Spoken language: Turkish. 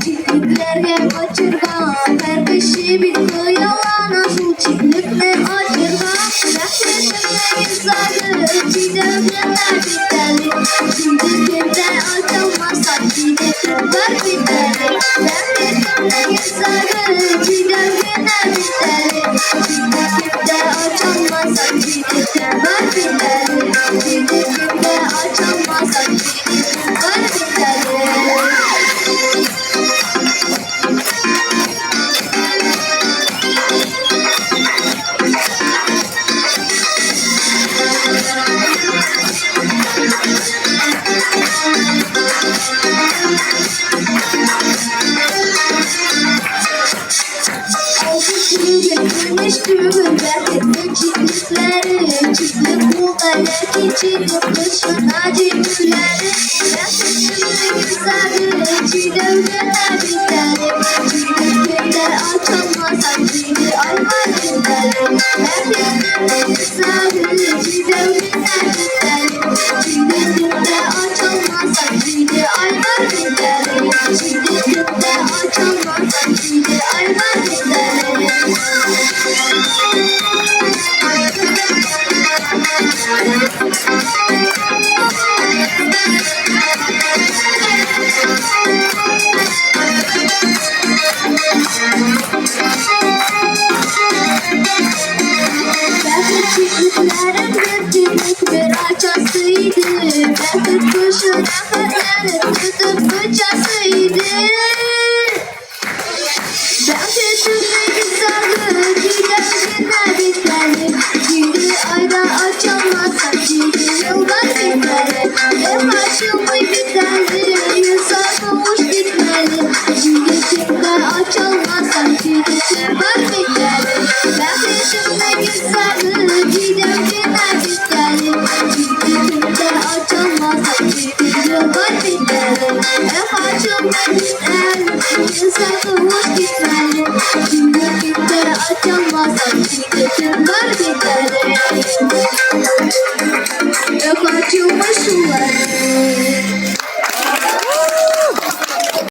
Çiftliklerge kaçırgan, her kişi bir koyalana şu çiftlikle açırgan. Rahmetimle insanı çiğdemler biteli, çiğdemde açılmazsa çiğdemler biteli. Rahmetimle insanı çiğdemler biteli, çiğdemde açılmazsa çiğdemler biteli, çiğdemde açılmazsa çiğdemler biteli. Getirmiş düğün belki çiftlikleri, çiftlik bu belki çiftlik kışın acımları. Gerçekten güzel çiğdemler bitleri, çiftlikte açılmazsa çiğdi ayvar bitleri. Gerçekten güzel çiğdemler bitleri, çiftlikte açılmazsa çiğdi ayvar bitleri, çiftlikte açılmazsa çiğdi ayvar bitleri. Belki çiftliklerin bir açasıydı, belki kuşun efendilerin tutup bıçasıydı. Belki tümü güzeldi, çiğdemler bitmeli, çiğdi ayda açılmazsa çiğdi yıllar bitmeli. Hep açılmayı biterli, yıllar bitmeli, çiğdi açılmazsa çiğdi yıllar bitmeli. Belki tümü güzeldi, çiğdemler bitmeli, çiğdi açılmazsa çiğdi yıllar bitmeli. Hep açılmayı biterli, yıllar bitmeli, çiğdi açılmazsa çiğdi yıllar bitmeli.